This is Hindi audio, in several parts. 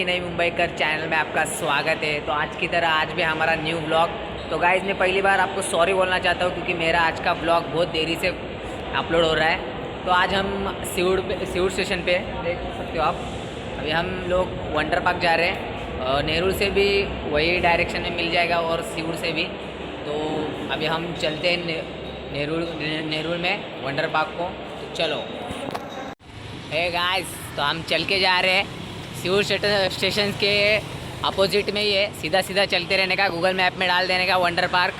फाइनली नई मुंबईकर चैनल में आपका स्वागत है। तो आज की तरह आज भी हमारा न्यू ब्लॉग। तो गाइज़ मैं पहली बार आपको सॉरी बोलना चाहता हूँ क्योंकि मेरा आज का ब्लॉग बहुत देरी से अपलोड हो रहा है। तो आज हम सीउड़ स्टेशन पे देख सकते हो आप। अभी हम लोग वंडर पार्क जा रहे हैं। नेरुल से भी वही डायरेक्शन में मिल जाएगा और सीउड़ से भी। तो अभी हम चलते हैं नेरुल में वंडर पार्क को। तो चलो हे गाइस, तो हम चल के जा रहे हैं सीउड़ स्टेशन के अपोजिट में ही है। सीधा सीधा चलते रहने का, गूगल मैप में डाल देने का वंडर पार्क।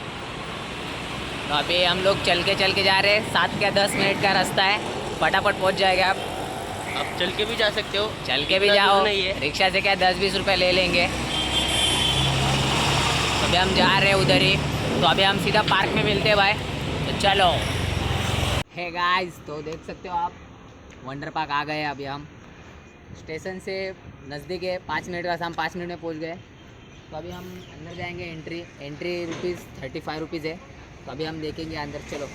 तो अभी हम लोग चल के जा रहे हैं। 7 या 10 मिनट का रास्ता है, फटाफट पहुंच जाएगा। आप चल के भी जा सकते हो, चल के भी जाओ, रिक्शा से क्या 10-20 रुपये ले लेंगे। तो अभी हम जा रहे हैं उधर ही। तो अभी हम सीधा पार्क में मिलते हैं भाई। तो चलो हे गाइस, तो देख सकते हो आप वंडर पार्क आ गए। अभी हम स्टेशन से नज़दीक है, 5 मिनट का रास्ता, हम 5 मिनट में पहुंच गए। तो अभी हम अंदर जाएंगे। एंट्री रुपीज़ 35 रुपीज़ है। तो अभी हम देखेंगे अंदर। चलो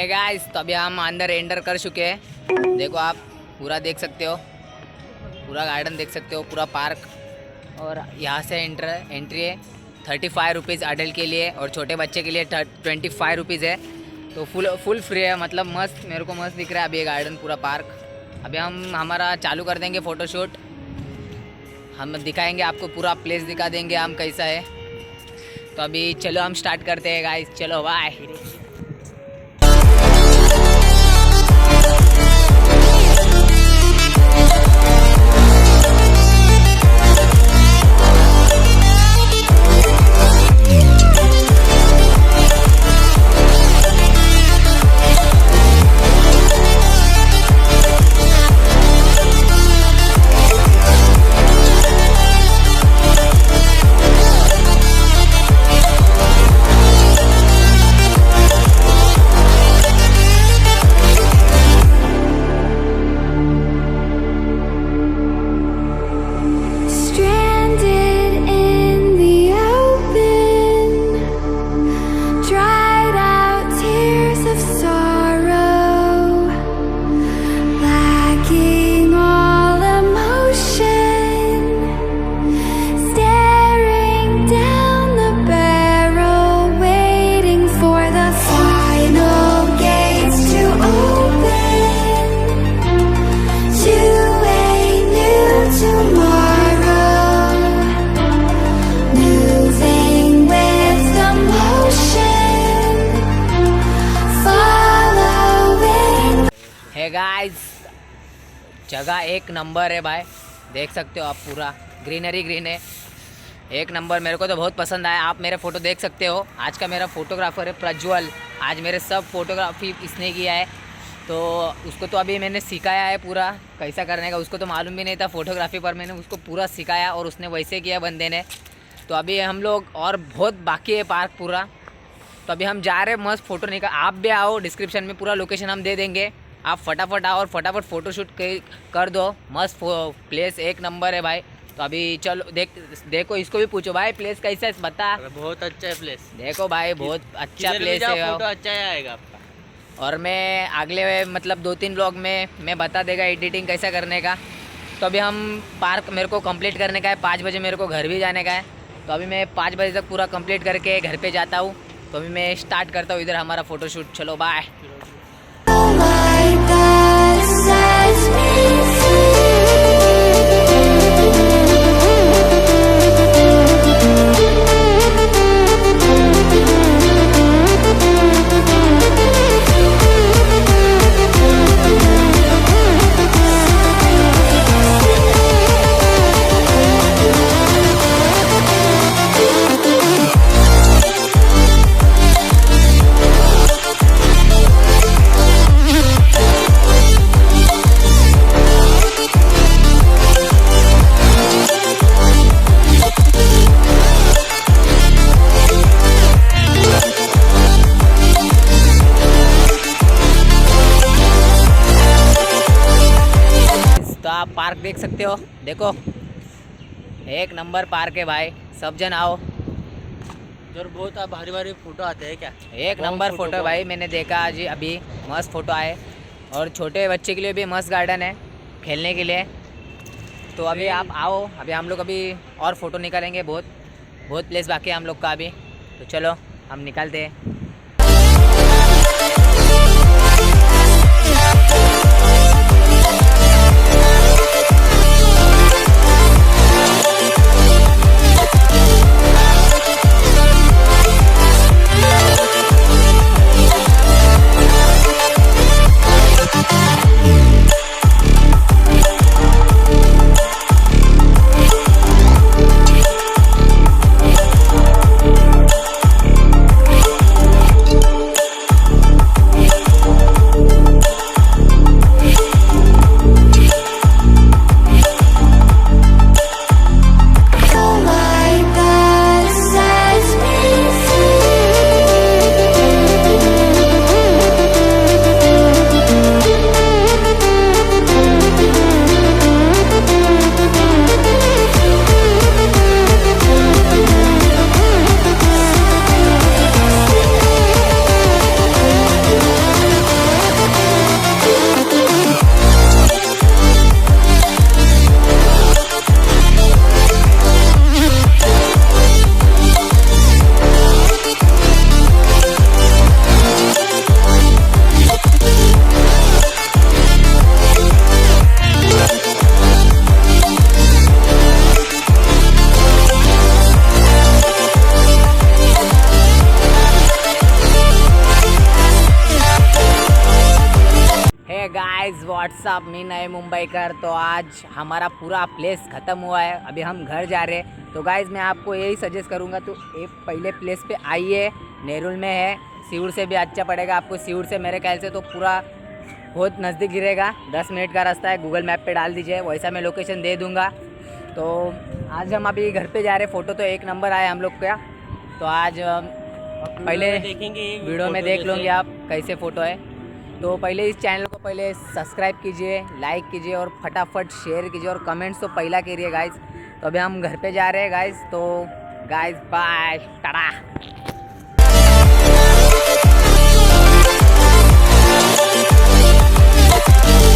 गाइस, तो अभी हम अंदर एंटर कर चुके हैं। देखो आप पूरा देख सकते हो, पूरा गार्डन देख सकते हो, पूरा पार्क। और यहाँ से एंट्री है 35 रुपीज़ अडल्ट के लिए और छोटे बच्चे के लिए 25 रुपीज़ है। तो फुल फ्री है, मतलब मस्त, मेरे को मस्त दिख रहा है अभी ये गार्डन, पूरा पार्क। अभी हम हमारा चालू कर देंगे फ़ोटोशूट। हम दिखाएंगे आपको, पूरा प्लेस दिखा देंगे हम कैसा है। तो अभी चलो हम स्टार्ट करते हैं गाइस। चलो बाय। गाइस, जगह एक नंबर है भाई, देख सकते हो आप। पूरा ग्रीनरी ग्रीन है, एक नंबर। मेरे को तो बहुत पसंद आया। आप मेरे फ़ोटो देख सकते हो। आज का मेरा फ़ोटोग्राफ़र है प्रज्वल। आज मेरे सब फोटोग्राफी इसने किया है। तो उसको तो अभी मैंने सिखाया है पूरा कैसा करने का। उसको तो मालूम भी नहीं था फोटोग्राफी पर, मैंने उसको पूरा सिखाया और उसने वैसे किया बंदे ने। तो अभी हम लोग और बहुत बाकी है पार्क पूरा। तो अभी हम जा रहे हैं, मस्त फ़ोटो निकाल। आप भी आओ, डिस्क्रिप्शन में पूरा लोकेशन हम दे देंगे। आप फटाफट आओ और फटाफट फ़ोटोशूट कर दो। मस्त प्लेस एक नंबर है भाई। तो अभी चलो देखो, इसको भी पूछो भाई प्लेस कैसा है, बता। बहुत अच्छा है प्लेस। देखो भाई बहुत अच्छा प्लेस है, फोटो अच्छा आएगा आपका। और मैं अगले मतलब 2-3 ब्लॉग में मैं बता देगा एडिटिंग कैसा करने का। तो अभी हम पार्क मेरे को कंप्लीट करने का है। 5 बजे मेरे को घर भी जाने का है। तो अभी मैं 5 बजे तक पूरा कंप्लीट करके घर पे जाता हूँ। तो अभी मैं स्टार्ट करता हूँ इधर हमारा फ़ोटोशूट। चलो बाय। देख सकते हो, देखो एक नंबर पार्क है भाई, सब जन आओ। इधर बहुत भारी भारी फोटो आते हैं क्या? एक नंबर फोटो भाई, मैंने देखा आज अभी मस्त फोटो आए, और छोटे बच्चे के लिए भी मस्त गार्डन है खेलने के लिए। तो अभी आप आओ, अभी हम लोग अभी और फ़ोटो निकालेंगे, बहुत बहुत प्लेस बाकी है हम लोग का अभी। तो चलो हम निकालते हैं। गाइस व्हाट्सअप, मैं नए मुंबईकर। तो आज हमारा पूरा प्लेस ख़त्म हुआ है, अभी हम घर जा रहे हैं। तो गाइस मैं आपको यही सजेस्ट करूँगा, तो एक पहले प्लेस पे आइए, नेरुल में है, सीउड़ से भी अच्छा पड़ेगा आपको। सीउड़ से मेरे ख्याल से तो पूरा बहुत नज़दीक गिरेगा, 10 मिनट का रास्ता है, गूगल मैप पे डाल दीजिए, वैसा मैं लोकेशन दे दूँगा। तो आज हम अभी घर पे जा रहे, फ़ोटो तो एक नंबर आया हम लोग का। तो आज पहले देखेंगे, वीडियो में देख लोगे आप कैसे फ़ोटो है। तो पहले इस चैनल को पहले सब्सक्राइब कीजिए, लाइक कीजिए और फटाफट शेयर कीजिए, और कमेंट्स तो पहला करिए गाइस। तो अभी हम घर पे जा रहे हैं गाइस। तो गाइस बाय, टाटा।